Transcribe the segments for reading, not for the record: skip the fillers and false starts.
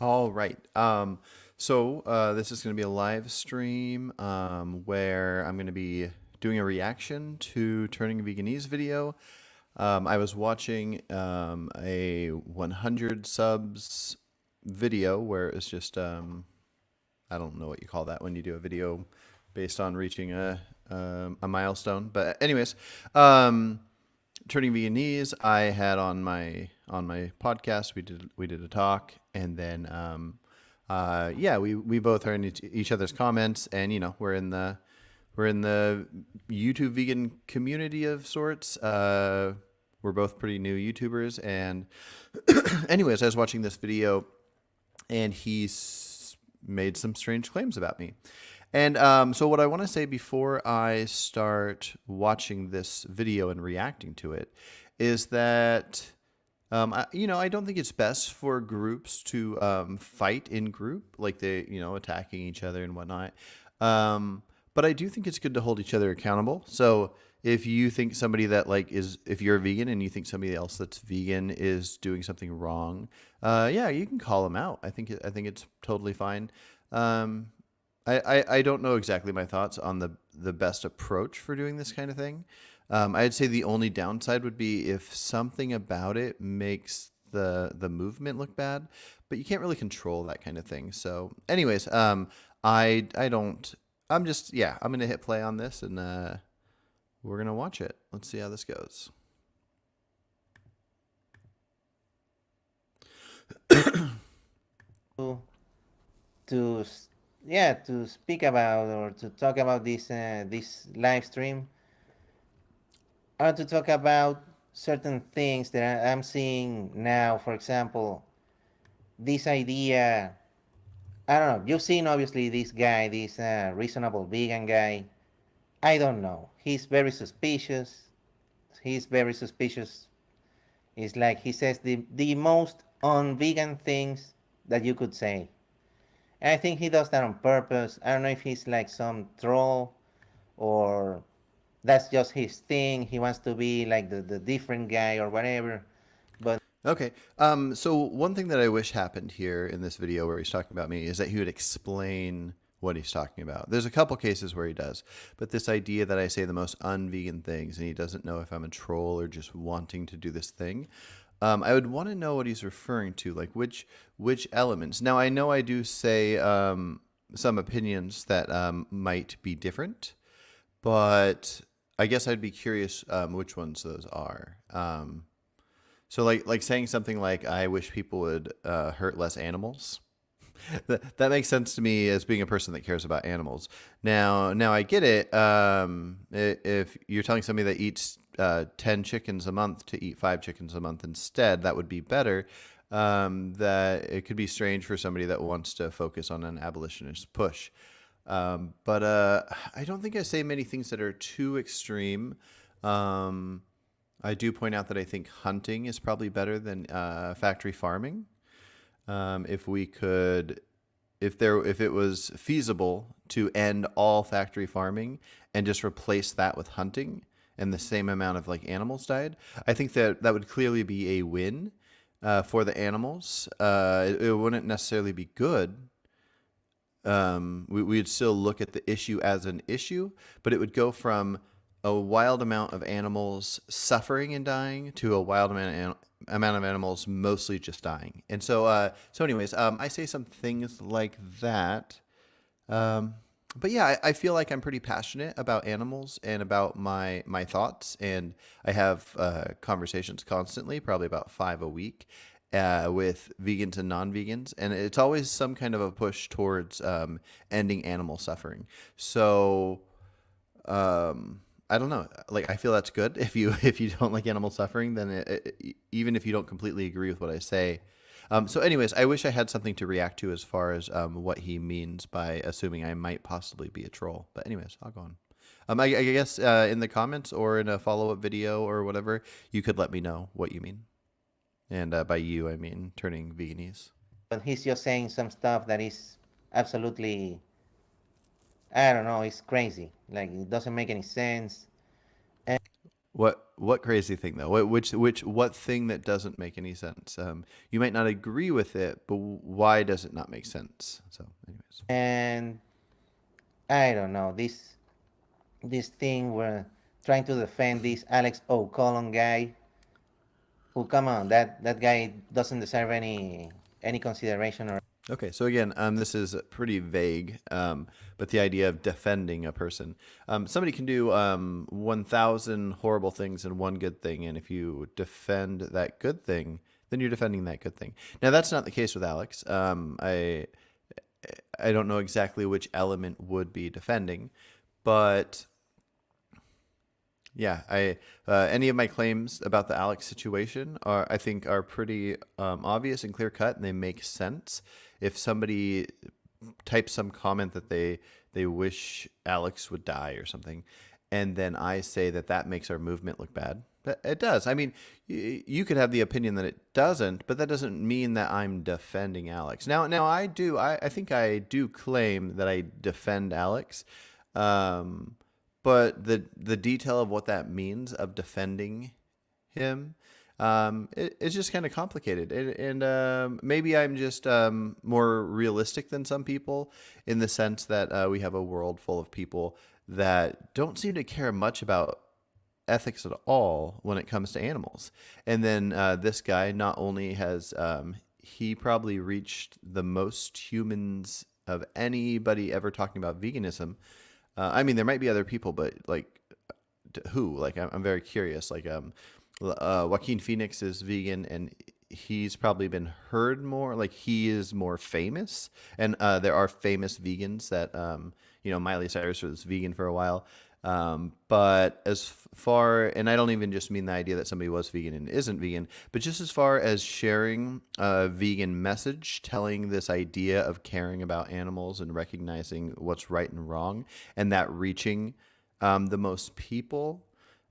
All right. This is going to be a live stream where I'm going to be doing a reaction to Turning Veganese video. I was watching a 100 subs video where it's just I don't know what you call that when you do a video based on reaching a milestone. But anyways, um, Turning Veganese, I had on my podcast. We did a talk, and then yeah, we both are in each other's comments, and we're in the YouTube vegan community of sorts. We're both pretty new YouTubers, and anyways, I was watching this video, and he's made some strange claims about me. And so, what I want to say before I start watching this video and reacting to it is that, I don't think it's best for groups to fight in group, like attacking each other and whatnot. But I do think it's good to hold each other accountable. So, if you think somebody that if you're a vegan and you think somebody else that's vegan is doing something wrong, yeah, you can call them out. I think it's totally fine. Um, I don't know exactly my thoughts on the best approach for doing this kind of thing. I'd say the only downside would be if something about it makes the movement look bad, but you can't really control that kind of thing. So, anyways, I don't. I'm just yeah. I'm gonna hit play on this, and we're gonna watch it. Let's see how this goes. to yeah, to speak about or to talk about this live stream, or to talk about certain things that I'm seeing now. For example, this idea. I don't know. You've seen obviously this guy, this reasonable vegan guy. I don't know. He's very suspicious. He's very suspicious. It's like he says the most un-vegan things that you could say. And I think he does that on purpose. I don't know if he's like some troll or that's just his thing. He wants to be like the different guy or whatever. But Okay. So one thing that I wish happened here in this video where he's talking about me is that he would explain what he's talking about. There's a couple cases where he does, but this idea that I say the most unvegan things and he doesn't know if I'm a troll or just wanting to do this thing. I would want to know what he's referring to, like which elements. Now I know I do say some opinions that might be different, but I guess I'd be curious which ones those are. So like saying something like I wish people would hurt less animals. That makes sense to me as being a person that cares about animals. Now I get it. If you're telling somebody that eats 10 chickens a month to eat 5 chickens a month instead, that would be better. That it could be strange for somebody that wants to focus on an abolitionist push. But I don't think I say many things that are too extreme. Um, I do point out that I think hunting is probably better than factory farming. If we could, if it was feasible to end all factory farming and just replace that with hunting and the same amount of like animals died, I think that that would clearly be a win for the animals. It wouldn't necessarily be good. We'd still look at the issue as an issue, but it would go from a wild amount of animals suffering and dying to a wild amount of animals mostly just dying. And anyways, I say some things like that. Um, but yeah, I feel like I'm pretty passionate about animals and about my thoughts, and I have conversations constantly, probably about 5 a week, with vegans and non-vegans, and it's always some kind of a push towards ending animal suffering. So I don't know. Like I feel that's good. If you don't like animal suffering, then even if you don't completely agree with what I say. So, anyways, I wish I had something to react to as far as what he means by assuming I might possibly be a troll. But anyways, I'll go on. I guess in the comments or in a follow-up video or whatever, you could let me know what you mean. And by you, I mean turning veganese. he's just saying some stuff that is absolutely, I don't know, it's crazy. Like it doesn't make any sense. What crazy thing though? What thing that doesn't make any sense? You might not agree with it, but why does it not make sense? So, anyways. And I don't know, this thing where trying to defend this Alex O'Connell guy. Who, come on, that guy doesn't deserve any consideration or. Okay, so again, this is pretty vague, but the idea of defending a person. Somebody can do 1,000 horrible things and one good thing, and if you defend that good thing, then you're defending that good thing. Now, that's not the case with Alex. I don't know exactly which element would be defending, but yeah, I any of my claims about the Alex situation I think are pretty obvious and clear cut, and they make sense. If somebody types some comment that they wish Alex would die or something, and then I say that that makes our movement look bad, but it does. I mean, you could have the opinion that it doesn't, but that doesn't mean that I'm defending Alex. Now I do. I think I do claim that I defend Alex. Um, but the detail of what that means of defending him it's just kind of complicated, and maybe I'm just more realistic than some people in the sense that we have a world full of people that don't seem to care much about ethics at all when it comes to animals. And then this guy not only has he probably reached the most humans of anybody ever talking about veganism. I mean, there might be other people, but like, who? Like, I'm very curious. Like, Joaquin Phoenix is vegan, and he's probably been heard more. Like, he is more famous, and there are famous vegans that, Miley Cyrus was vegan for a while. But as far, and I don't even just mean the idea that somebody was vegan and isn't vegan, but just as far as sharing a vegan message, telling this idea of caring about animals and recognizing what's right and wrong, and that reaching the most people.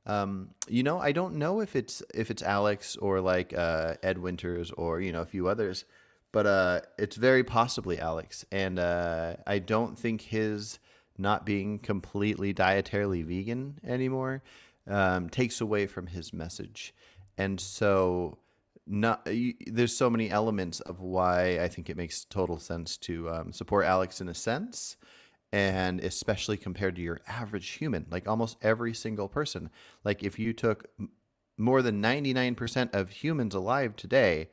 I don't know if it's Alex or like Ed Winters or a few others, but it's very possibly Alex, and I don't think his not being completely dietarily vegan anymore takes away from his message. And so there's so many elements of why I think it makes total sense to support Alex in a sense, and especially compared to your average human, like almost every single person. Like, if you took more than 99% of humans alive today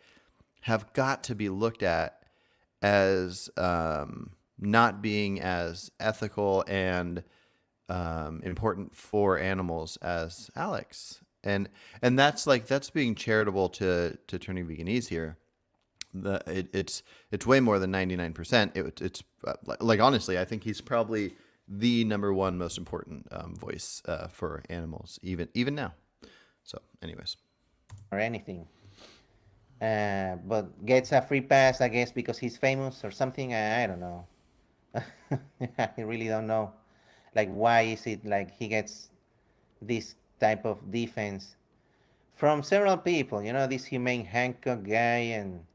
have got to be looked at as not being as ethical and important for animals as Alex. And that's being charitable to Turning Veganese here. It's way more than 99%. It's like, honestly, I think he's probably the number one most important voice for animals, even now. So, anyways. Or anything. But gets a free pass, I guess, because he's famous or something. I don't know. I really don't know. Like, why is it like he gets this type of defense from several people? This Humane Hancock guy and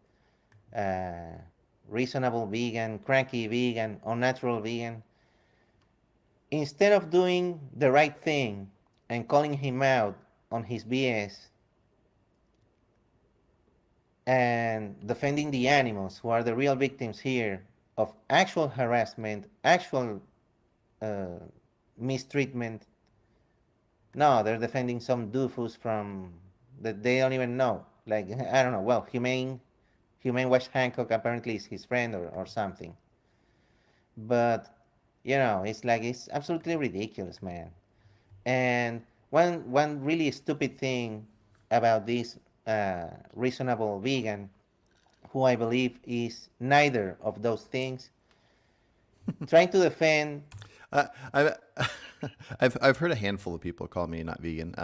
reasonable vegan, cranky vegan, unnatural vegan. Instead of doing the right thing and calling him out on his BS and defending the animals who are the real victims here of actual harassment, actual mistreatment. No, they're defending some doofus from that they don't even know. Like, I don't know. Well, Humane West Hancock apparently is his friend or something. But it's absolutely ridiculous, man. And one really stupid thing about this reasonable vegan, who I believe is neither of those things, trying to defend. I, I've heard a handful of people call me not vegan.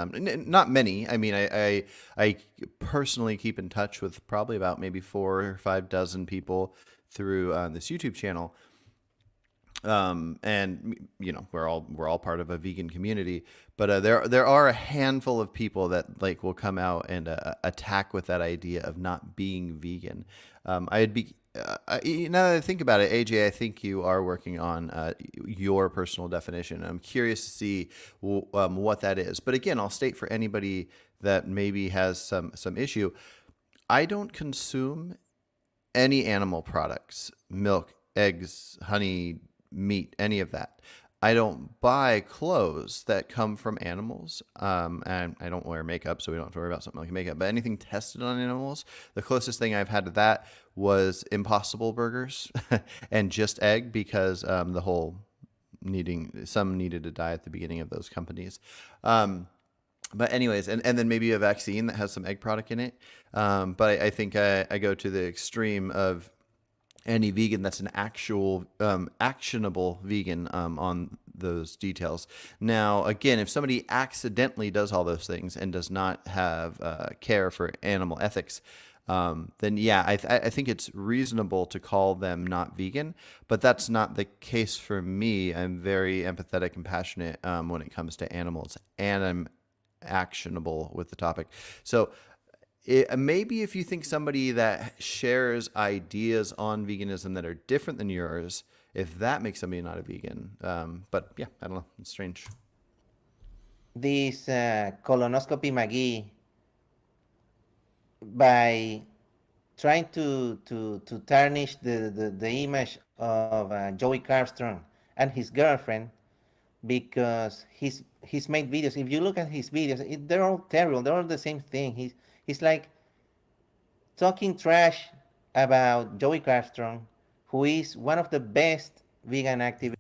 Not many. I mean, I personally keep in touch with probably about maybe 4 or 5 dozen people through this YouTube channel. And we're all part of a vegan community, but there are a handful of people that like will come out and attack with that idea of not being vegan. now that I think about it, AJ, I think you are working on your personal definition. I'm curious to see what that is. But again, I'll state for anybody that maybe has some issue, I don't consume any animal products, milk, eggs, honey, meat, any of that. I don't buy clothes that come from animals, and I don't wear makeup, so we don't have to worry about something like makeup. But anything tested on animals, the closest thing I've had to that was Impossible Burgers and just egg, because the whole some needed to die at the beginning of those companies. But anyways, and then maybe a vaccine that has some egg product in it. But I think I go to the extreme of any vegan that's an actual actionable vegan on those details. Now, again, if somebody accidentally does all those things and does not have care for animal ethics, then yeah, I think it's reasonable to call them not vegan, but that's not the case for me. I'm very empathetic and passionate when it comes to animals, and I'm actionable with the topic. So maybe if you think somebody that shares ideas on veganism that are different than yours, if that makes somebody not a vegan. But yeah, I don't know. It's strange. This colonoscopy McGee, by trying to tarnish the image of Joey Carbstrong and his girlfriend, because he's made videos. If you look at his videos, they're all terrible. They're all the same thing. He's like talking trash about Joey Carbstrong, who is one of the best vegan activists.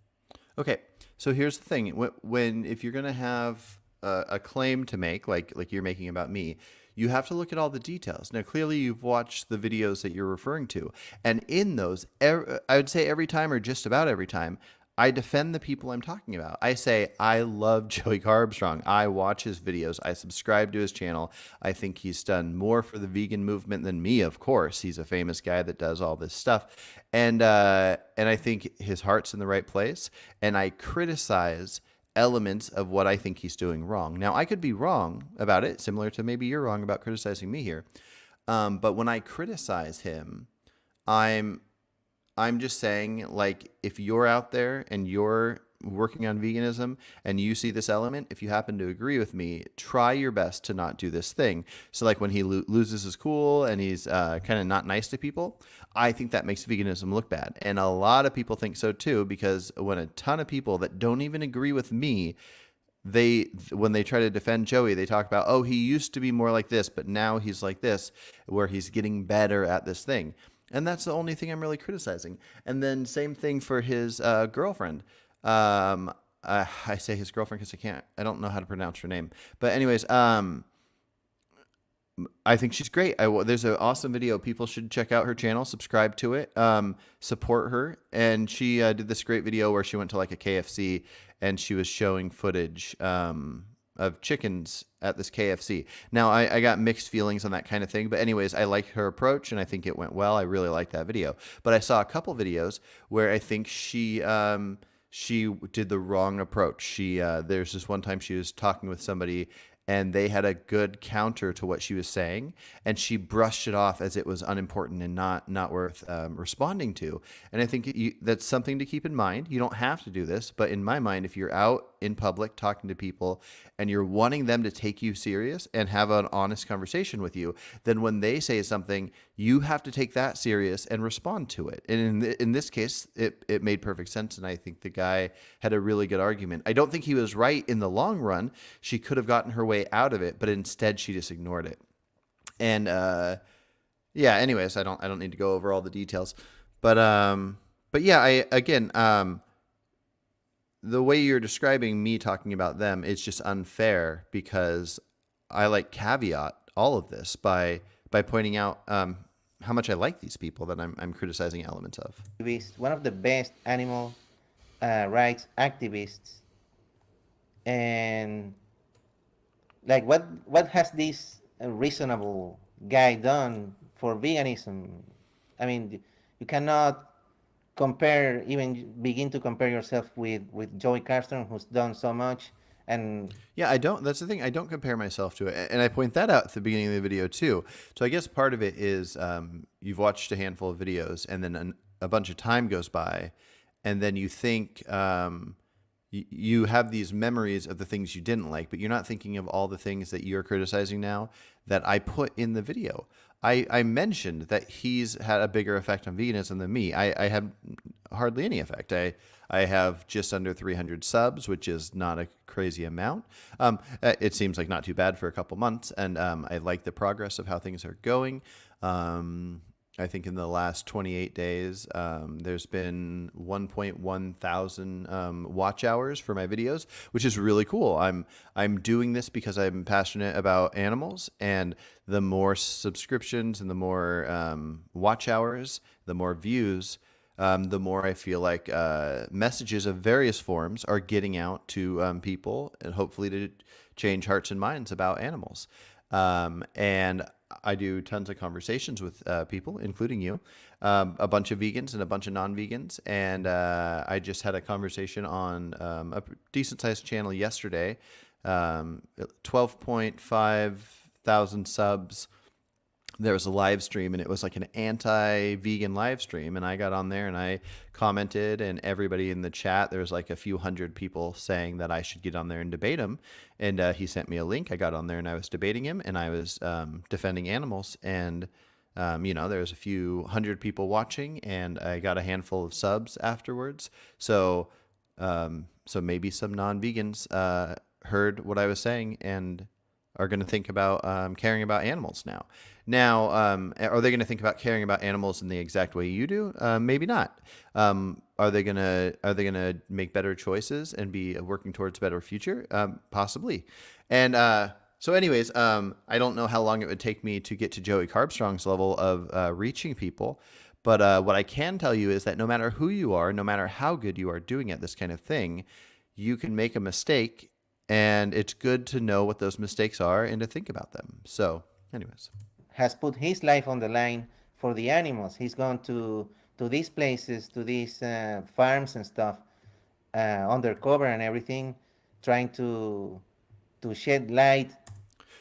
Okay, so here's the thing: when if you're gonna have a claim to make, like you're making about me, you have to look at all the details. Now, clearly, you've watched the videos that you're referring to, and in those, I would say every time or just about every time, I defend the people I'm talking about. I say, I love Joey Carbstrong. I watch his videos. I subscribe to his channel. I think he's done more for the vegan movement than me, of course. He's a famous guy that does all this stuff. And I think his heart's in the right place. And I criticize elements of what I think he's doing wrong. Now, I could be wrong about it, similar to maybe you're wrong about criticizing me here. But when I criticize him, I'm just saying, like, if you're out there and you're working on veganism and you see this element, if you happen to agree with me, try your best to not do this thing. So, like, when he loses his cool and he's kind of not nice to people, I think that makes veganism look bad. And a lot of people think so too, because when a ton of people that don't even agree with me, when they try to defend Joey, they talk about, oh, he used to be more like this, but now he's like this, where he's getting better at this thing. And that's the only thing I'm really criticizing. And then same thing for his girlfriend. I say his girlfriend because I don't know how to pronounce her name. But anyways, I think she's great. There's an awesome video. People should check out her channel, subscribe to it, support her. And she did this great video where she went to like a KFC and she was showing footage of chickens at this KFC. Now, I got mixed feelings on that kind of thing. But anyways, I like her approach and I think it went well. I really liked that video. But I saw a couple videos where I think she did the wrong approach. There's this one time she was talking with somebody and they had a good counter to what she was saying, and she brushed it off as it was unimportant and not worth responding to. And I think that's something to keep in mind. You don't have to do this, but in my mind, if you're out in public talking to people and you're wanting them to take you serious and have an honest conversation with you, then when they say something, you have to take that serious and respond to it. And in this case, it made perfect sense, and I think the guy had a really good argument. I don't think he was right in the long run. She could have gotten her way out of it, but instead she just ignored it. And yeah, anyways, I don't need to go over all the details. But yeah, the way you're describing me talking about them is just unfair, because I like caveat all of this by pointing out how much I like these people that I'm criticizing elements of. One of the best animal rights activists, and like what has this reasonable guy done for veganism? I mean, you cannot begin to compare yourself with Joey Carbstrong, who's done so much, And Yeah, I don't. That's the thing. I don't compare myself to it, and I point that out at the beginning of the video too. So I guess part of it is you've watched a handful of videos, and then a bunch of time goes by, and then you think you have these memories of the things you didn't like, but you're not thinking of all the things that you're criticizing now that I put in the video. I mentioned that he's had a bigger effect on veganism than me. I had hardly any effect. I have just under 300 subs, which is not a crazy amount. It seems like not too bad for a couple months, and I like the progress of how things are going. I think in the last 28 days, there's been 1.1 thousand watch hours for my videos, which is really cool. I'm doing this because I'm passionate about animals, and the more subscriptions and the more watch hours, the more views, the more I feel like messages of various forms are getting out to people, and hopefully to change hearts and minds about animals. And I do tons of conversations with people, including you, a bunch of vegans and a bunch of non-vegans. And I just had a conversation on a decent sized channel yesterday, 12.5 thousand subs. There was a live stream, and it was like an anti-vegan live stream, and I got on there and I commented, and everybody in the chat, there was like a few hundred people saying that I should get on there and debate him. And he sent me a link. I got on there and I was debating him, and I was defending animals. And there was a few hundred people watching, and I got a handful of subs afterwards. So maybe some non-vegans heard what I was saying and are going to think about caring about animals now. Now, are they going to think about caring about animals in the exact way you do? Maybe not. Are they gonna make better choices and be working towards a better future? Possibly. And anyways, I don't know how long it would take me to get to Joey Carbstrong's level of reaching people. But what I can tell you is that no matter who you are, no matter how good you are doing at this kind of thing, you can make a mistake, and it's good to know what those mistakes are and to think about them. So, anyways. has put his life on the line for the animals. He's gone to these places, to these farms and stuff, undercover and everything, trying to shed light.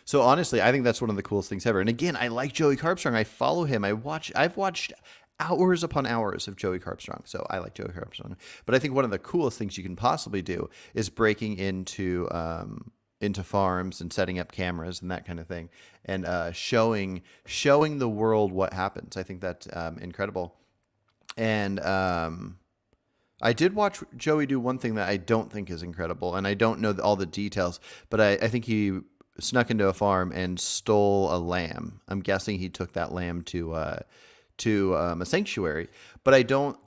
So honestly, I think that's one of the coolest things ever. And again, I like Joey Carbstrong. I follow him. I've watched hours upon hours of Joey Carbstrong. So I like Joey Carbstrong. But I think one of the coolest things you can possibly do is breaking into farms and setting up cameras and that kind of thing, and showing the world what happens. I think that's incredible. And I did watch Joey do one thing that I don't think is incredible, and I don't know all the details, but I think he snuck into a farm and stole a lamb. I'm guessing he took that lamb to a sanctuary, but I don't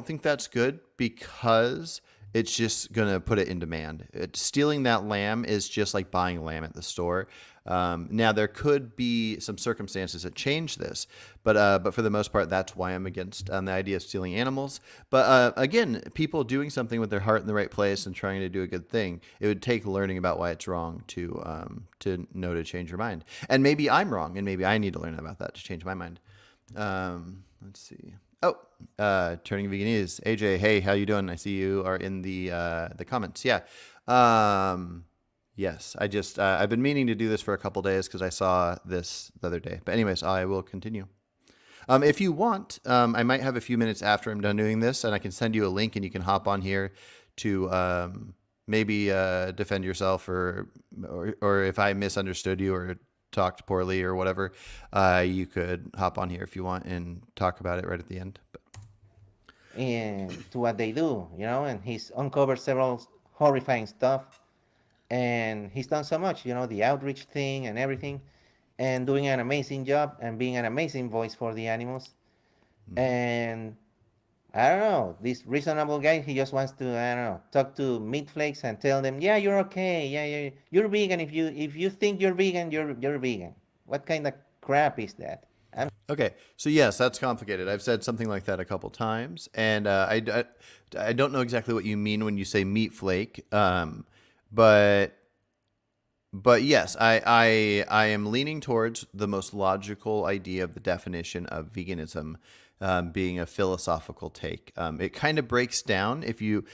think that's good, because it's just going to put it in demand. Stealing that lamb is just like buying a lamb at the store. Now, there could be some circumstances that change this, but for the most part, that's why I'm against the idea of stealing animals. But again, people doing something with their heart in the right place and trying to do a good thing, it would take learning about why it's wrong to know to change your mind. And maybe I'm wrong, and maybe I need to learn about that to change my mind. Let's see. Oh, turning Veganese. AJ, hey, how you doing? I see you are in the comments. Yeah. Yes, I've been meaning to do this for a couple days because I saw this the other day. But anyways, I will continue. If you want, I might have a few minutes after I'm done doing this, and I can send you a link, and you can hop on here to maybe defend yourself, or if I misunderstood you or talked poorly or whatever, you could hop on here if you want and talk about it right at the end. To what they do, and he's uncovered several horrifying stuff, and he's done so much, the outreach thing and everything, and doing an amazing job and being an amazing voice for the animals. And I don't know, this reasonable guy, he just wants to, I don't know, talk to meat flakes and tell them, yeah, you're okay, yeah, you're vegan. If you think you're vegan, you're vegan. What kind of crap is that? Okay, so yes, that's complicated. I've said something like that a couple times, and I don't know exactly what you mean when you say meat flake, but yes, I am leaning towards the most logical idea of the definition of veganism being a philosophical take. It kind of breaks down if you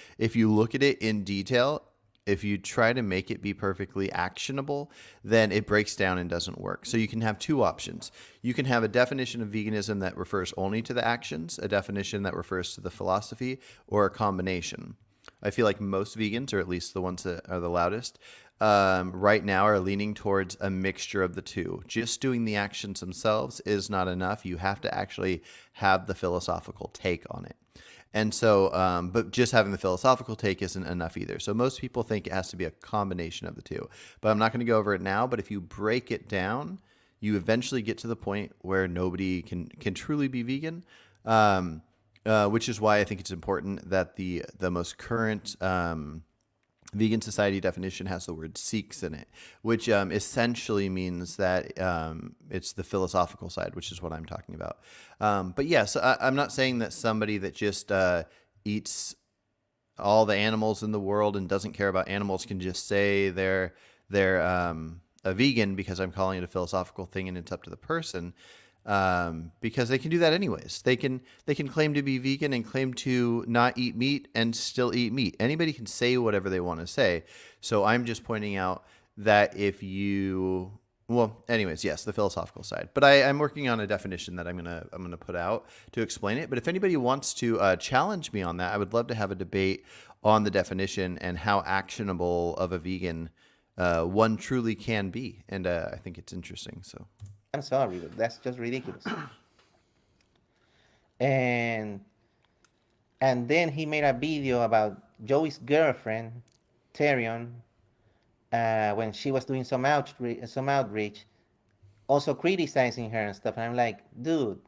look at it in detail. If you try to make it be perfectly actionable, then it breaks down and doesn't work. So you can have two options. You can have a definition of veganism that refers only to the actions, a definition that refers to the philosophy, or a combination. I feel like most vegans, or at least the ones that are the loudest, right now are leaning towards a mixture of the two. Just doing the actions themselves is not enough. You have to actually have the philosophical take on it. And so, but just having the philosophical take isn't enough either. So most people think it has to be a combination of the two. But I'm not going to go over it now. But if you break it down, you eventually get to the point where nobody can truly be vegan. Which is why I think it's important that the most current Vegan Society definition has the word Sikhs in it, which essentially means that it's the philosophical side, which is what I'm talking about. But yes, I'm not saying that somebody that just eats all the animals in the world and doesn't care about animals can just say they're a vegan, because I'm calling it a philosophical thing and it's up to the person. Because they can do that anyways. They can claim to be vegan and claim to not eat meat and still eat meat. Anybody can say whatever they want to say. So I'm just pointing out that if you, well, anyways, yes, the philosophical side. But I'm working on a definition that I'm gonna put out to explain it. But if anybody wants to challenge me on that, I would love to have a debate on the definition and how actionable of a vegan one truly can be. And I think it's interesting. So. I'm sorry, but that's just ridiculous. And and then he made a video about Joey's girlfriend, Tyrion, when she was doing some outreach, also criticizing her and stuff. And I'm like, dude,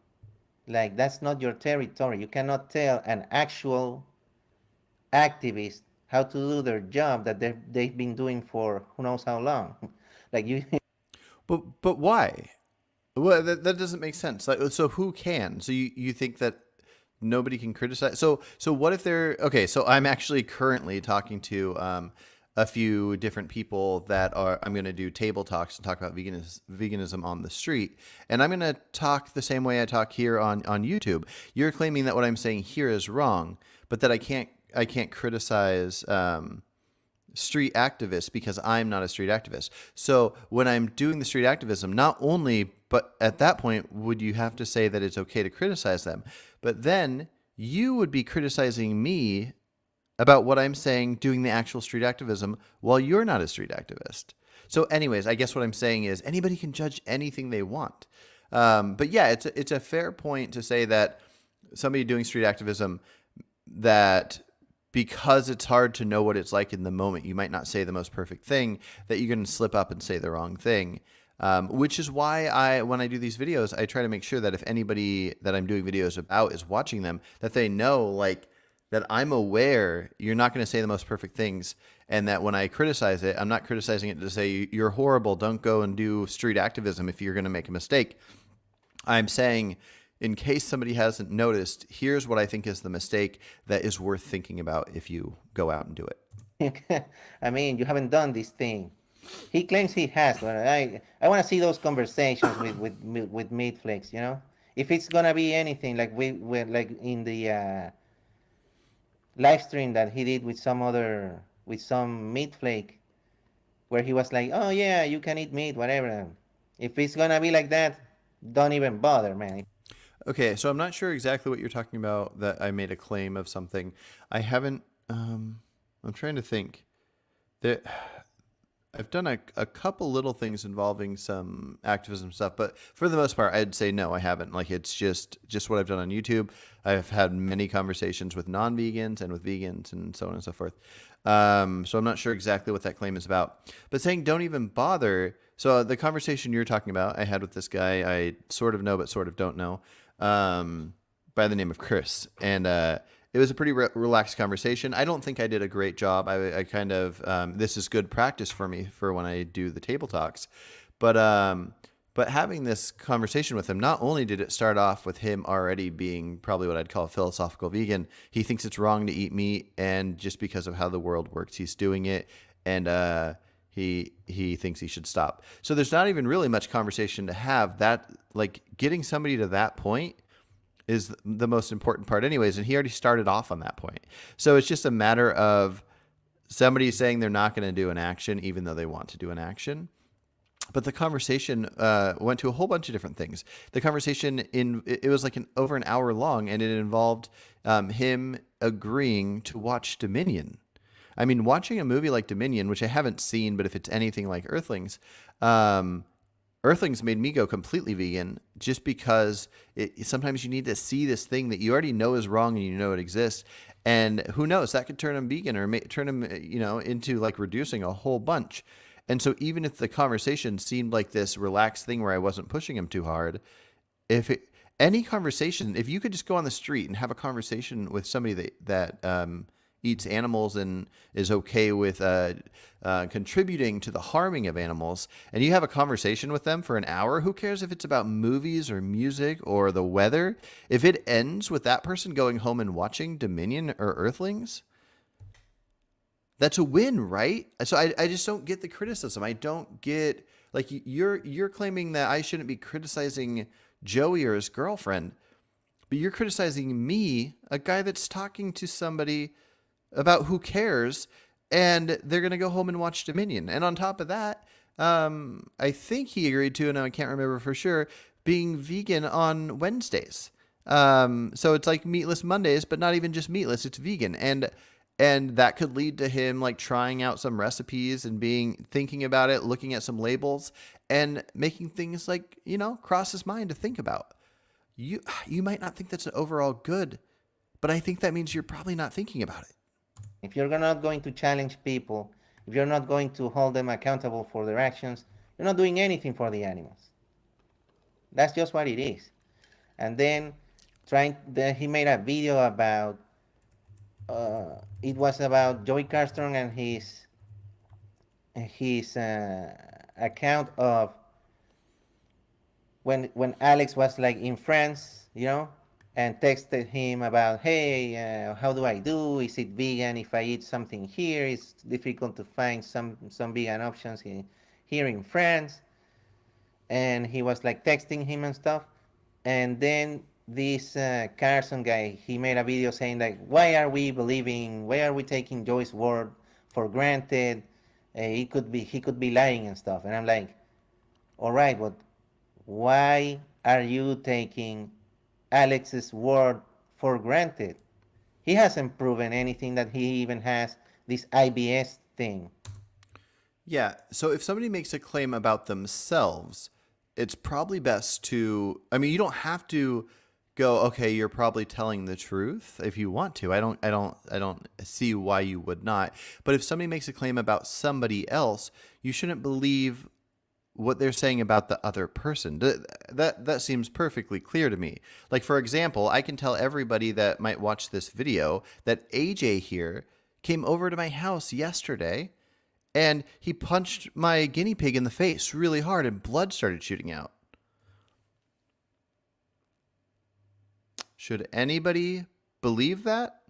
like that's not your territory. You cannot tell an actual activist how to do their job that they've been doing for who knows how long. Like you. But why? Well, that doesn't make sense. Like, so who can? So you think that nobody can criticize? So what if they're okay? So I'm actually currently talking to a few different people that are. I'm going to do table talks and talk about veganism on the street, and I'm going to talk the same way I talk here on YouTube. You're claiming that what I'm saying here is wrong, but that I can't criticize. Street activists because I'm not a street activist. So when I'm doing the street activism, not only, but at that point, would you have to say that it's okay to criticize them? But then you would be criticizing me about what I'm saying, doing the actual street activism while you're not a street activist. So anyways, I guess what I'm saying is anybody can judge anything they want. But yeah, it's a fair point to say that somebody doing street activism that because it's hard to know what it's like in the moment, you might not say the most perfect thing, that you're going to slip up and say the wrong thing. Which is why when I do these videos, I try to make sure that if anybody that I'm doing videos about is watching them, that they know like that I'm aware you're not going to say the most perfect things. And that when I criticize it, I'm not criticizing it to say you're horrible. Don't go and do street activism if you're going to make a mistake. I'm saying, in case somebody hasn't noticed, here's what I think is the mistake that is worth thinking about if you go out and do it. I mean, you haven't done this thing. He claims he has, but I want to see those conversations with Meat Flakes. You know, if it's gonna be anything like we like in the live stream that he did with some Meat Flake, where he was like, "Oh yeah, you can eat meat, whatever." If it's gonna be like that, don't even bother, man. Okay, so I'm not sure exactly what you're talking about, that I made a claim of something. I haven't, I'm trying to think. That I've done a couple little things involving some activism stuff, but for the most part, I'd say no, I haven't. Like, it's just what I've done on YouTube. I've had many conversations with non-vegans and with vegans and so on and so forth. So I'm not sure exactly what that claim is about. But saying don't even bother. So the conversation you're talking about, I had with this guy I sort of know but sort of don't know, by the name of Chris. And it was a pretty relaxed conversation. I don't think I did a great job. I kind of, this is good practice for me for when I do the table talks. But having this conversation with him, not only did it start off with him already being probably what I'd call a philosophical vegan, he thinks it's wrong to eat meat, and just because of how the world works, he's doing it, and he thinks he should stop. So there's not even really much conversation to have. That, like, getting somebody to that point is the most important part anyways, and he already started off on that point. So it's just a matter of somebody saying they're not going to do an action even though they want to do an action. But the conversation went to a whole bunch of different things. The conversation it was like over an hour long, and it involved him agreeing to watch Dominion. I mean, watching a movie like Dominion, which I haven't seen, but if it's anything like Earthlings, Earthlings made me go completely vegan just because sometimes you need to see this thing that you already know is wrong and you know it exists. And who knows, that could turn him vegan or turn him, into like reducing a whole bunch. And so even if the conversation seemed like this relaxed thing where I wasn't pushing him too hard, any conversation, if you could just go on the street and have a conversation with somebody that eats animals and is okay with contributing to the harming of animals, and you have a conversation with them for an hour, who cares if it's about movies or music or the weather? If it ends with that person going home and watching Dominion or Earthlings, that's a win, right? So I just don't get the criticism. I don't get, like, you're claiming that I shouldn't be criticizing Joey or his girlfriend, but you're criticizing me, a guy that's talking to somebody about who cares, and they're going to go home and watch Dominion. And on top of that, I think he agreed to, and I can't remember for sure, being vegan on Wednesdays. So it's like meatless Mondays, but not even just meatless, it's vegan. And that could lead to him like trying out some recipes and thinking about it, looking at some labels and making things like, cross his mind to think about. You might not think that's an overall good, but I think that means you're probably not thinking about it. If you're not going to challenge people, if you're not going to hold them accountable for their actions, you're not doing anything for the animals. That's just what it is. And then he made a video about, it was about Joey Carstrom and his account of when Alex was like in France, and texted him about, hey, how do I do? Is it vegan if I eat something here? It's difficult to find some vegan options here in France. And he was like texting him and stuff. And then this Carson guy, he made a video saying like, why are we taking Joey's word for granted? He could be lying and stuff. And I'm like, all right, but why are you taking Alex's word for granted? He hasn't proven anything that he even has this IBS thing. Yeah. So if somebody makes a claim about themselves, it's probably best to, you don't have to go, okay, you're probably telling the truth if you want to. I don't see why you would not. But if somebody makes a claim about somebody else, you shouldn't believe what they're saying about the other person. That seems perfectly clear to me. Like, for example, I can tell everybody that might watch this video that AJ here came over to my house yesterday and he punched my guinea pig in the face really hard and blood started shooting out. Should anybody believe that?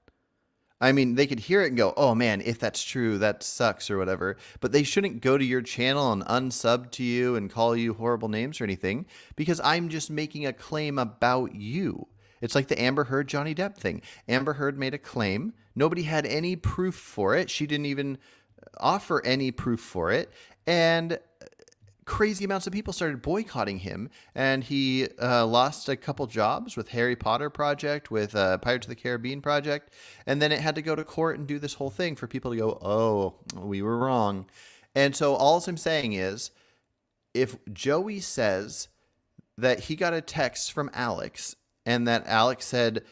They could hear it and go, oh man, if that's true, that sucks or whatever. But they shouldn't go to your channel and unsub to you and call you horrible names or anything, because I'm just making a claim about you. It's like the Amber Heard Johnny Depp thing. Amber Heard made a claim. Nobody had any proof for it. She didn't even offer any proof for it. And crazy amounts of people started boycotting him, and he lost a couple jobs with Harry Potter Project, with Pirates of the Caribbean Project, and then it had to go to court and do this whole thing for people to go, oh, we were wrong. And so all I'm saying is, if Joey says that he got a text from Alex and that Alex said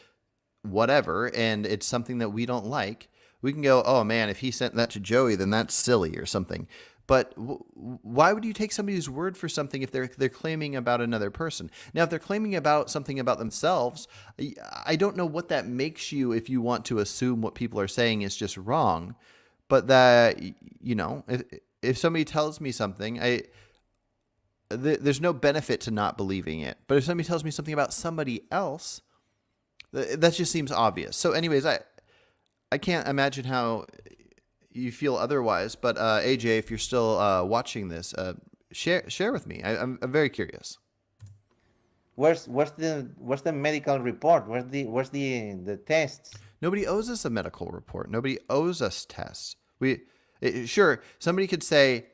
whatever, and it's something that we don't like, we can go, oh man, if he sent that to Joey, then that's silly or something. But why would you take somebody's word for something if they're claiming about another person? Now, if they're claiming about something about themselves, I don't know what that makes you if you want to assume what people are saying is just wrong. But that, if somebody tells me something, there's no benefit to not believing it. But if somebody tells me something about somebody else, that just seems obvious. So anyways, I can't imagine how you feel otherwise, but AJ, if you're still watching this, share with me. I'm very curious. where's the medical report? Where's the tests? Nobody owes us a medical report. Nobody owes us tests. Sure, somebody could say,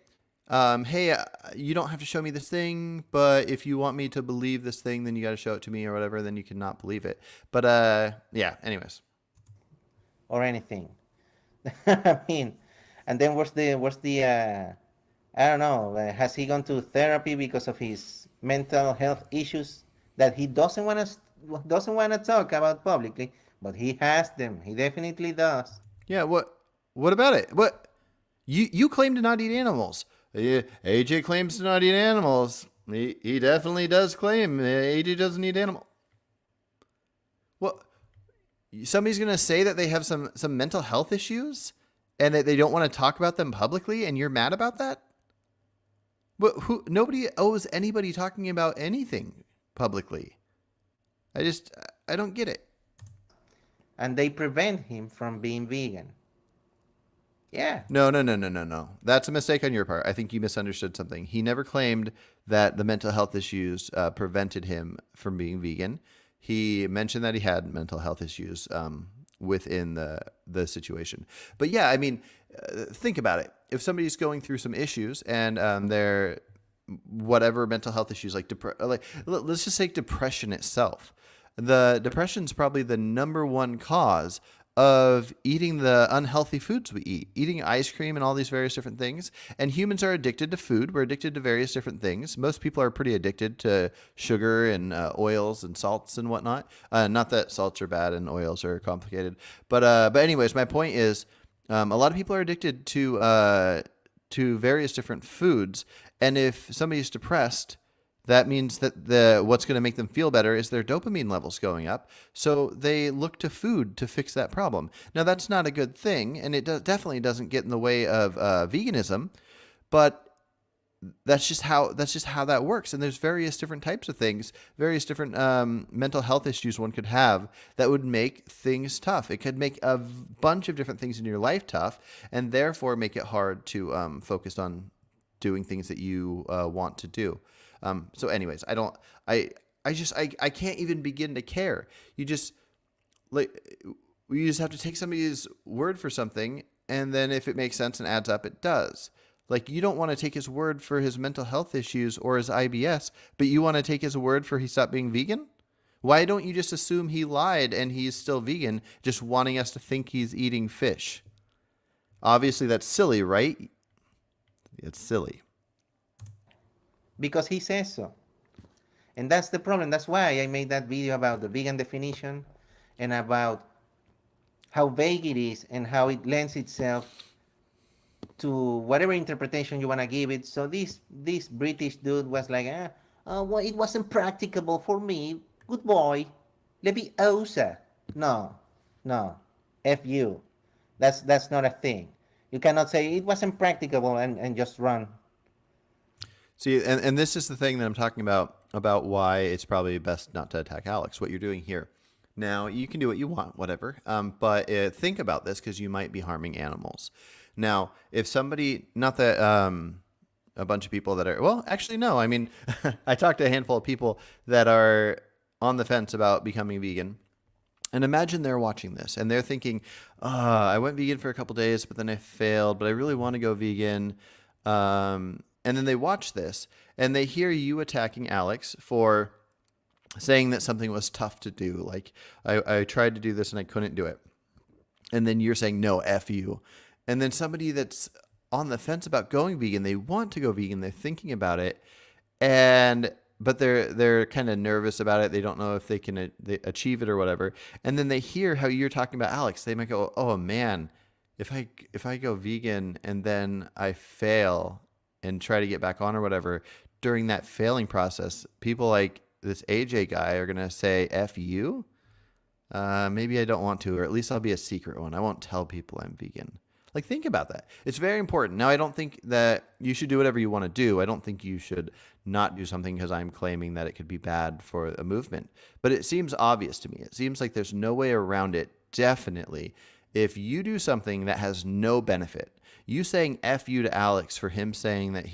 hey, you don't have to show me this thing, but if you want me to believe this thing, then you got to show it to me or whatever, then you cannot believe it. But yeah, anyways. Or anything. I mean, and then what's the I don't know. Has he gone to therapy because of his mental health issues that he doesn't want to talk about publicly, but he has them. He definitely does. Yeah, what about it? What you claim to not eat animals. AJ claims to not eat animals. He definitely does claim AJ doesn't eat animal. Well, somebody's going to say that they have some mental health issues and that they don't want to talk about them publicly and you're mad about that? But nobody owes anybody talking about anything publicly. I don't get it. And they prevent him from being vegan. Yeah. No. That's a mistake on your part. I think you misunderstood something. He never claimed that the mental health issues prevented him from being vegan. He mentioned that he had mental health issues within the situation. But yeah, I mean, think about it. If somebody's going through some issues and they're whatever mental health issues, like let's just say depression itself. The depression's probably the number one cause of eating the unhealthy foods we eat, eating ice cream and all these various different things. And humans are addicted to food. We're addicted to various different things. Most people are pretty addicted to sugar and oils and salts and whatnot. Not that salts are bad and oils are complicated, but anyways, my point is, a lot of people are addicted to various different foods. And if somebody's depressed, that means that what's going to make them feel better is their dopamine levels going up. So they look to food to fix that problem. Now, that's not a good thing, and it definitely doesn't get in the way of veganism, but that's just how that works. And there's various different types of things, various different mental health issues one could have that would make things tough. It could make a bunch of different things in your life tough, and therefore make it hard to focus on doing things that you want to do. So anyways, I can't even begin to care. You just have to take somebody's word for something. And then if it makes sense and adds up, it does. Like, you don't want to take his word for his mental health issues or his IBS, but you want to take his word for he stopped being vegan? Why don't you just assume he lied and he's still vegan, just wanting us to think he's eating fish? Obviously that's silly, right? It's silly. Because he says so. And that's the problem. That's why I made that video about the vegan definition and about how vague it is and how it lends itself to whatever interpretation you want to give it. So this British dude was like, well, it wasn't practicable for me. Good boy. Leviosa. No. F you. That's not a thing. You cannot say it wasn't practicable and just run. See, and this is the thing that I'm talking about why it's probably best not to attack Alex, what you're doing here. Now, you can do what you want, whatever, but think about this because you might be harming animals. Now, if somebody, not that a bunch of people that are, well, actually, no. I mean, I talked to a handful of people that are on the fence about becoming vegan. And imagine they're watching this and they're thinking, I went vegan for a couple days, but then I failed, but I really want to go vegan. And then they watch this and they hear you attacking Alex for saying that something was tough to do. Like, I tried to do this and I couldn't do it. And then you're saying, no, F you. And then somebody that's on the fence about going vegan, they want to go vegan, they're thinking about it, but they're kind of nervous about it. They don't know if they can achieve it or whatever. And then they hear how you're talking about Alex. They might go, oh man, if I go vegan and then I fail and try to get back on or whatever, during that failing process, people like this AJ guy are going to say, F you? Maybe I don't want to, or at least I'll be a secret one. I won't tell people I'm vegan. Like, think about that. It's very important. Now, I don't think that you should do whatever you want to do. I don't think you should not do something because I'm claiming that it could be bad for a movement. But it seems obvious to me. It seems like there's no way around it, definitely. If you do something that has no benefit, you saying F you to Alex for him saying that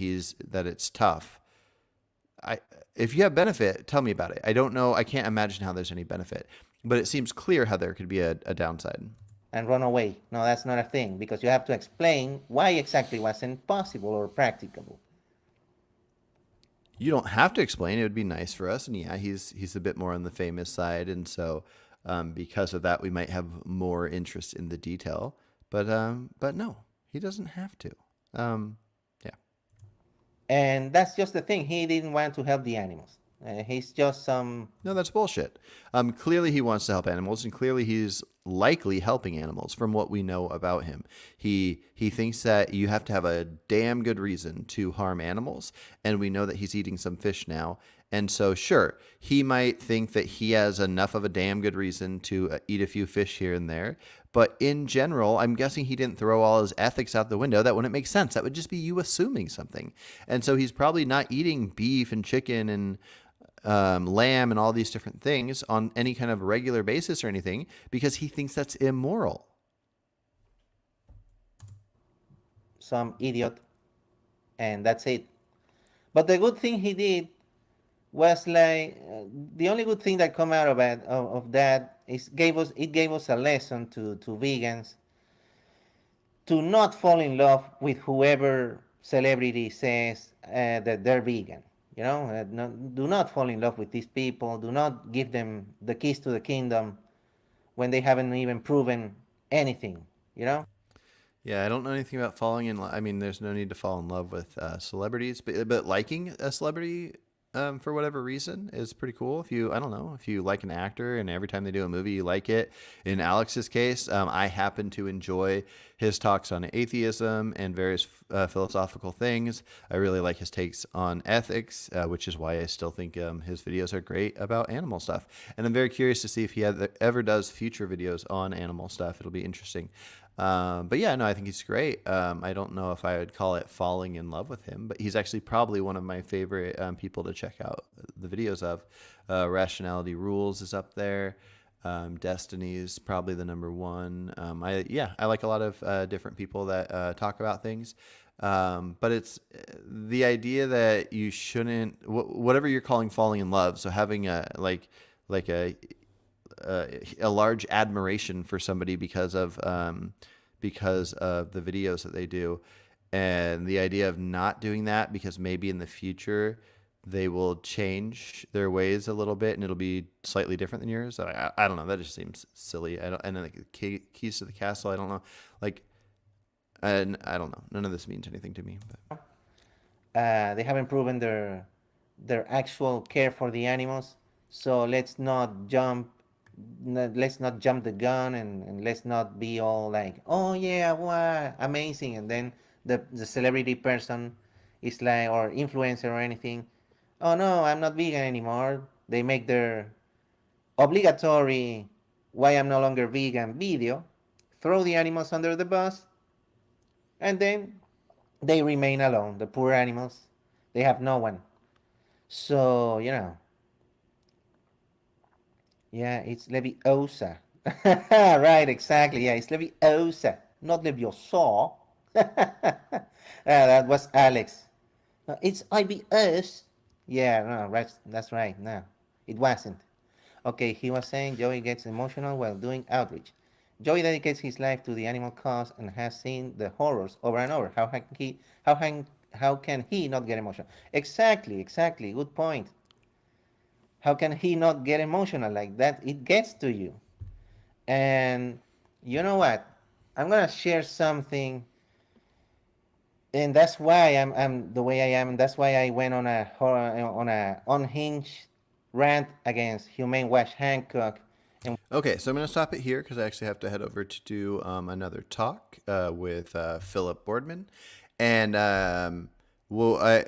it's tough, I if you have benefit, tell me about it. I don't know. I can't imagine how there's any benefit, but it seems clear how there could be a downside. and run away. No, that's not a thing because you have to explain why exactly wasn't possible or practicable. You don't have to explain. It would be nice for us. And yeah, he's a bit more on the famous side, and so because of that, we might have more interest in the detail. But no, he doesn't have to. Yeah. And that's just the thing. He didn't want to help the animals. He's just some. No, that's bullshit. Clearly, he wants to help animals, and clearly, he's likely helping animals from what we know about him. He thinks that you have to have a damn good reason to harm animals, and we know that he's eating some fish now. And so, sure, he might think that he has enough of a damn good reason to eat a few fish here and there. But in general, I'm guessing he didn't throw all his ethics out the window. That wouldn't make sense. That would just be you assuming something. And so he's probably not eating beef and chicken and lamb and all these different things on any kind of regular basis or anything because he thinks that's immoral. Some idiot, and that's it. But the good thing he did was like the only good thing that come out of that is gave us a lesson to vegans to not fall in love with whoever celebrity says that they're vegan. You know, do not fall in love with these people. Do not give them the keys to the kingdom when they haven't even proven anything. You know. Yeah, I don't know anything about falling in love. I mean, there's no need to fall in love with celebrities, but liking a celebrity for whatever reason is pretty cool. If you, I don't know, if you like an actor and every time they do a movie you like it. In Alex's case, I happen to enjoy his talks on atheism and various philosophical things. I really like his takes on ethics, which is why I still think his videos are great about animal stuff. And I'm very curious to see if he ever does future videos on animal stuff. It'll be interesting. But yeah, no, I think he's great. I don't know if I would call it falling in love with him, but he's actually probably one of my favorite people to check out the videos of. Rationality Rules is up there. Destiny's probably the number one. I like a lot of different people that talk about things. But it's the idea that you shouldn't, whatever you're calling falling in love. So having like a large admiration for somebody because of the videos that they do, and the idea of not doing that because maybe in the future they will change their ways a little bit and it'll be slightly different than yours. I don't know. That just seems silly. I don't. And then the keys to the castle. I don't know. Like, and I don't know. None of this means anything to me. But. They haven't proven their actual care for the animals. So let's not jump the gun and let's not be all like, oh yeah, wow, amazing, and then the celebrity person is like, or influencer or anything, oh no, I'm not vegan anymore. They make their obligatory why I'm no longer vegan video, throw the animals under the bus, and then they remain alone. The poor animals, they have no one. So yeah, it's Leviosa. Right, exactly. Yeah, it's Leviosa, not Leviosa. That was Alex. No, it's IBS. Yeah, no, right. That's right. No, it wasn't. Okay, he was saying Joey gets emotional while doing outreach. Joey dedicates his life to the animal cause and has seen the horrors over and over. How can he not get emotional? Exactly, exactly. Good point. How can he not get emotional like that? It gets to you. And you know what? I'm gonna share something, and that's why I'm the way I am. And that's why I went on a unhinged rant against Humane Wash Hancock. And Okay, so I'm going to stop it here because I actually have to head over to do another talk with Philip Boardman, and well,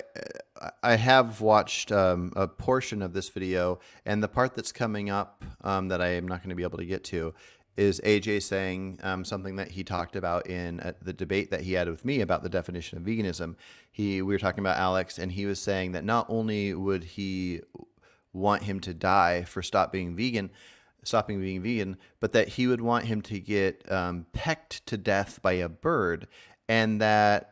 I have watched a portion of this video, and the part that's coming up that I am not going to be able to get to is AJ saying something that he talked about in the debate that he had with me about the definition of veganism. We were talking about Alex, and he was saying that not only would he want him to die for stopping being vegan, but that he would want him to get pecked to death by a bird, and that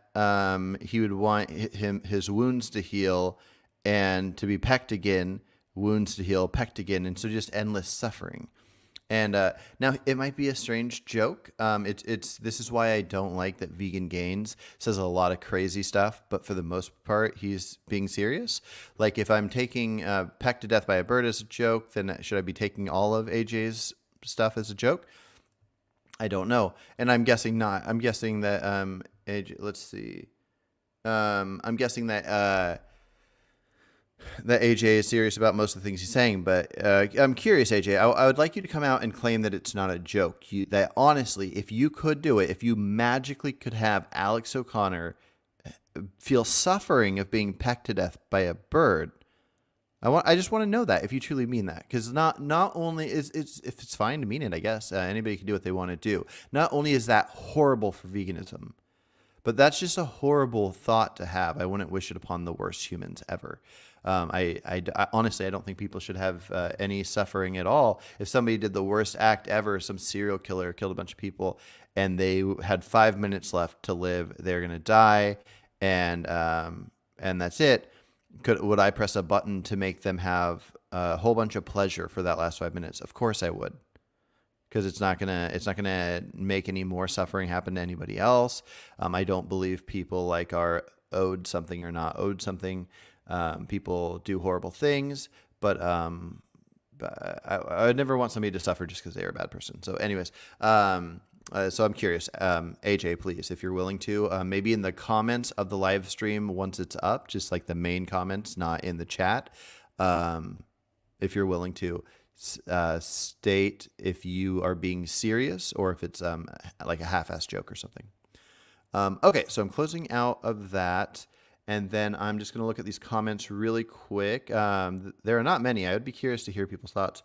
he would want his wounds to heal and to be pecked again, wounds to heal, pecked again, and so just endless suffering. And now it might be a strange joke. It's this is why I don't like that Vegan Gains says a lot of crazy stuff, but for the most part, he's being serious. Like if I'm taking pecked to death by a bird as a joke, then should I be taking all of AJ's stuff as a joke? I don't know, and I'm guessing not. I'm guessing that AJ. Let's see. I'm guessing that AJ is serious about most of the things he's saying, but I'm curious, AJ. I would like you to come out and claim that it's not a joke. That honestly, if you could do it, if you magically could have Alex O'Connor feel suffering of being pecked to death by a bird, I just want to know that if you truly mean that, because not only is if it's fine to mean it, I guess anybody can do what they want to do. Not only is that horrible for veganism, but that's just a horrible thought to have. I wouldn't wish it upon the worst humans ever. I honestly, I don't think people should have any suffering at all. If somebody did the worst act ever, some serial killer killed a bunch of people, and they had 5 minutes left to live, they're gonna die, and that's it. Would I press a button to make them have a whole bunch of pleasure for that last 5 minutes? Of course I would. Because it's not gonna make any more suffering happen to anybody else. I don't believe people like are owed something or not owed something. People do horrible things, but I would never want somebody to suffer just because they're a bad person. So, anyways, so I'm curious, AJ, please, if you're willing to, maybe in the comments of the live stream once it's up, just like the main comments, not in the chat, if you're willing to. State if you are being serious or if it's like a half-assed joke or something. Okay, so I'm closing out of that, and then I'm just going to look at these comments really quick. There are not many. I would be curious to hear people's thoughts.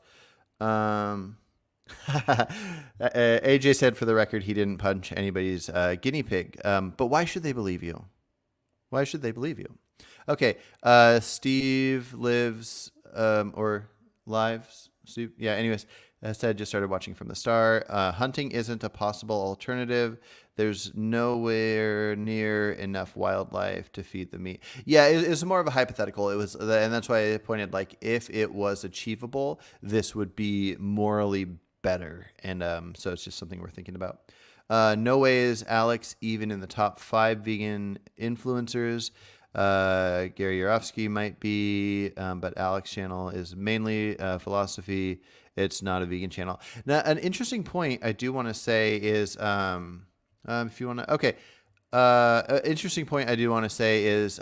AJ said, for the record, he didn't punch anybody's guinea pig. But why should they believe you? Why should they believe you? Okay, Steve lives or lives. Steve, yeah. Anyways, said just started watching from the start. Hunting isn't a possible alternative. There's nowhere near enough wildlife to feed the meat. Yeah, it's more of a hypothetical. It was, and that's why I pointed like if it was achievable, this would be morally better. And so it's just something we're thinking about. No way is Alex even in the top 5 vegan influencers. Gary Yourofsky might be, but Alex channel is mainly philosophy. It's not a vegan channel. Now, an interesting point I do want to say is, if you want to, okay. An interesting point I do want to say is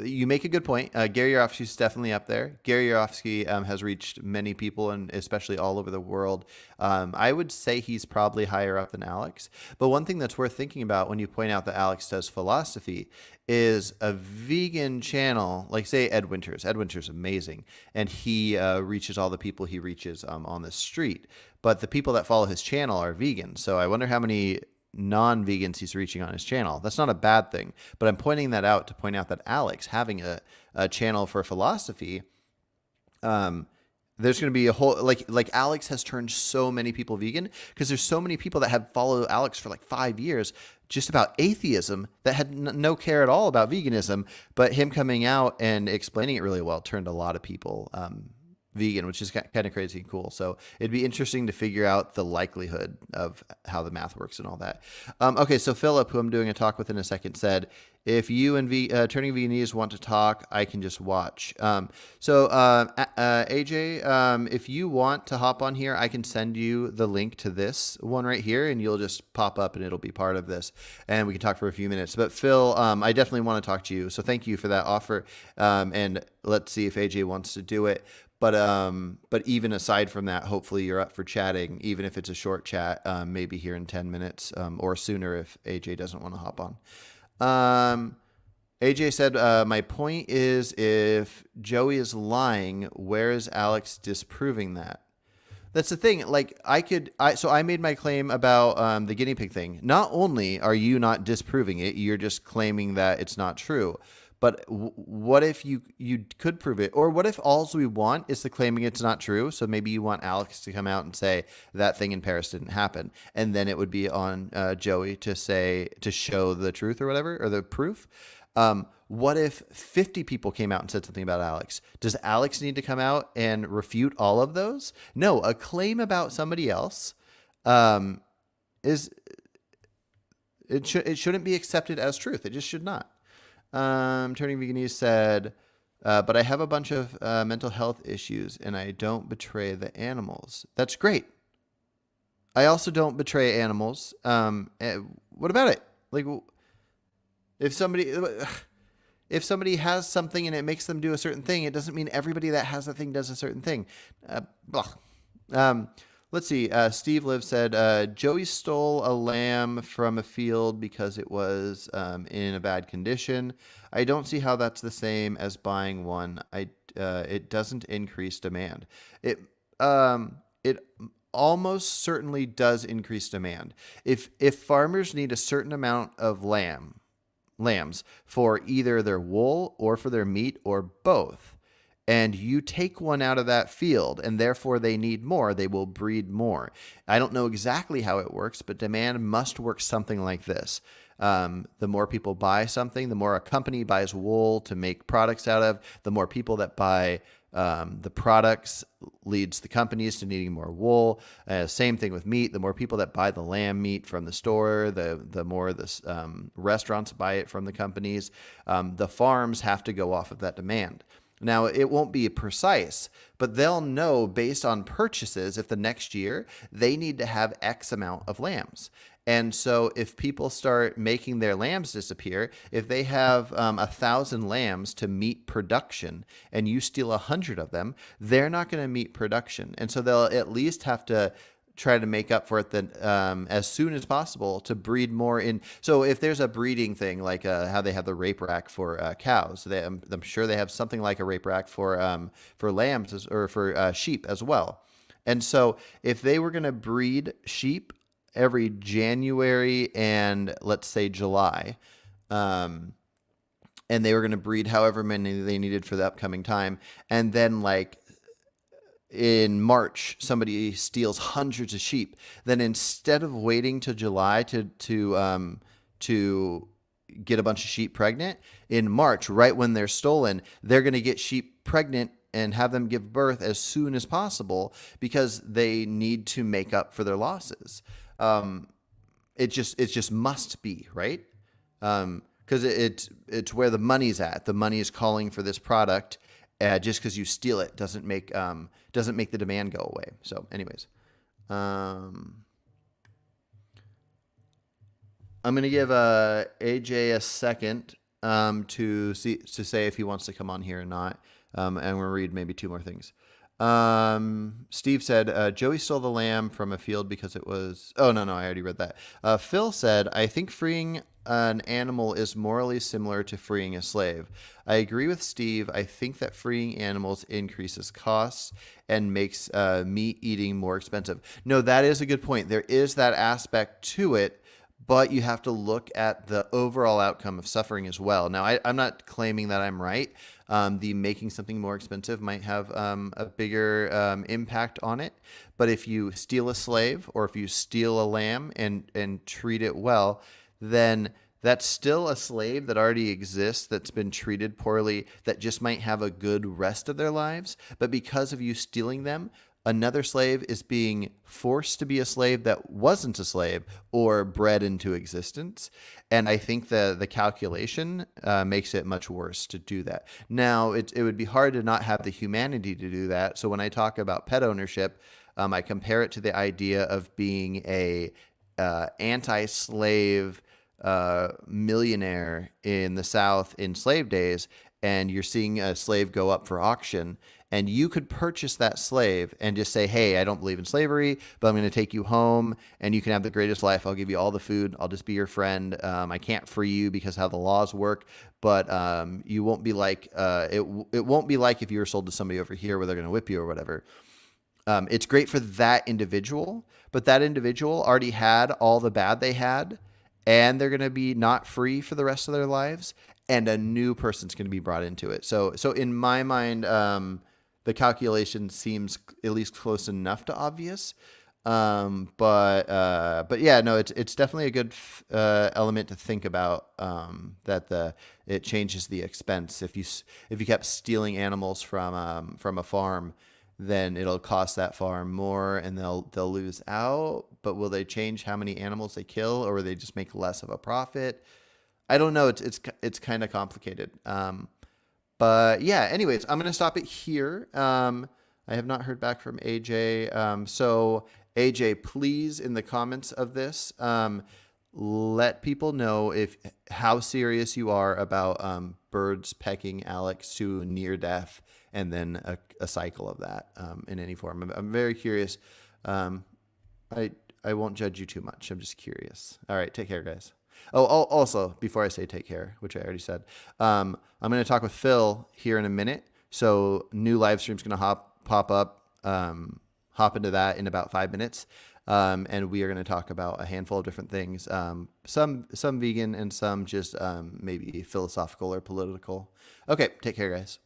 you make a good point. Gary Yourofsky is definitely up there. Gary Yourofsky has reached many people, and especially all over the world. I would say he's probably higher up than Alex. But one thing that's worth thinking about when you point out that Alex does philosophy is a vegan channel, like say Ed Winters. Ed Winters is amazing, and he reaches all the people he reaches on the street. But the people that follow his channel are vegan. So I wonder how many non-vegans he's reaching on his channel. That's not a bad thing, but I'm pointing that out to point out that Alex having a channel for philosophy, there's going to be a whole like Alex has turned so many people vegan because there's so many people that have followed Alex for like 5 years just about atheism that had no care at all about veganism, but him coming out and explaining it really well turned a lot of people vegan, which is kind of crazy and cool. So it'd be interesting to figure out the likelihood of how the math works and all that. Okay, so Philip, who I'm doing a talk with in a second, said, if you and Turning Veganese want to talk, I can just watch. AJ, if you want to hop on here, I can send you the link to this one right here, and you'll just pop up and it'll be part of this, and we can talk for a few minutes. But Phil, I definitely want to talk to you, so thank you for that offer, and let's see if AJ wants to do it. But even aside from that, hopefully you're up for chatting, even if it's a short chat, maybe here in 10 minutes or sooner if AJ doesn't want to hop on. AJ said, my point is if Joey is lying, where is Alex disproving that? That's the thing. Like so I made my claim about the guinea pig thing. Not only are you not disproving it, you're just claiming that it's not true. But what if you could prove it? Or what if all we want is the claiming it's not true? So maybe you want Alex to come out and say that thing in Paris didn't happen. And then it would be on Joey to show the truth or whatever, or the proof. What if 50 people came out and said something about Alex? Does Alex need to come out and refute all of those? No, a claim about somebody else um, is it shouldn't be accepted as truth. It just should not. Turning Veganese said, but I have a bunch of mental health issues and I don't betray the animals. That's great. I also don't betray animals. What about it? Like, if somebody has something and it makes them do a certain thing, it doesn't mean everybody that has that thing does a certain thing. Let's see. Steve Live said, Joey stole a lamb from a field because it was in a bad condition. I don't see how that's the same as buying one. It doesn't increase demand. It almost certainly does increase demand. If farmers need a certain amount of lambs for either their wool or for their meat or both, and you take one out of that field and therefore they need more, they will breed more. I don't know exactly how it works, but demand must work something like this. The more people buy something, the more a company buys wool to make products out of, the more people that buy the products leads the companies to needing more wool. Same thing with meat. The more people that buy the lamb meat from the store, the more the restaurants buy it from the companies. The farms have to go off of that demand. Now, it won't be precise, but they'll know based on purchases if the next year they need to have X amount of lambs. And so if people start making their lambs disappear, if they have 1,000 lambs to meet production and you steal 100 of them, they're not going to meet production. And so they'll at least have to try to make up for it as soon as possible to breed more in. So if there's a breeding thing, like how they have the rape rack for cows, I'm sure they have something like a rape rack for lambs or for sheep as well. And so if they were going to breed sheep every January and let's say July, and they were going to breed however many they needed for the upcoming time, and then like in March, somebody steals hundreds of sheep. Then instead of waiting till July to get a bunch of sheep pregnant, in March, right when they're stolen, they're going to get sheep pregnant and have them give birth as soon as possible because they need to make up for their losses. It just must be, right? Because it's where the money's at. The money is calling for this product. Just because you steal it doesn't make the demand go away. So, anyways, I'm gonna give AJ a second to say if he wants to come on here or not, and we're gonna read maybe two more things. Steve said, Joey stole the lamb from a field because it was... Oh, no, I already read that. Phil said, I think freeing an animal is morally similar to freeing a slave. I agree with Steve. I think that freeing animals increases costs and makes meat eating more expensive. No, that is a good point. There is that aspect to it, but you have to look at the overall outcome of suffering as well. Now, I'm not claiming that I'm right. The making something more expensive might have a bigger impact on it. But if you steal a slave or if you steal a lamb and treat it well, then that's still a slave that already exists, that's been treated poorly, that just might have a good rest of their lives. But because of you stealing them, another slave is being forced to be a slave that wasn't a slave or bred into existence. And I think the calculation makes it much worse to do that. Now, it would be hard to not have the humanity to do that. So when I talk about pet ownership, I compare it to the idea of being a anti-slave millionaire in the South in slave days, and you're seeing a slave go up for auction. And you could purchase that slave and just say, hey, I don't believe in slavery, but I'm going to take you home and you can have the greatest life. I'll give you all the food. I'll just be your friend. I can't free you because how the laws work, but you won't be like, it won't be like if you were sold to somebody over here where they're going to whip you or whatever. It's great for that individual, but that individual already had all the bad they had, and they're going to be not free for the rest of their lives, and a new person's going to be brought into it. So in my mind, the calculation seems at least close enough to obvious. But yeah, no, it's definitely a good element to think about. That it changes the expense if you kept stealing animals from a farm, then it'll cost that farm more, and they'll lose out. But will they change how many animals they kill, or will they just make less of a profit? I don't know. It's kind of complicated. But yeah, anyways, I'm going to stop it here. I have not heard back from AJ. So, AJ, please, in the comments of this, let people know if how serious you are about birds pecking Alex to near death and then a cycle of that in any form. I'm very curious. Um, I I won't judge you too much. I'm just curious. All right, take care, guys. Oh, also, before I say take care, which I already said, I'm going to talk with Phil here in a minute. So new live stream's going to pop up, hop into that in about 5 minutes. And we are going to talk about a handful of different things, some vegan and some just maybe philosophical or political. Okay, take care, guys.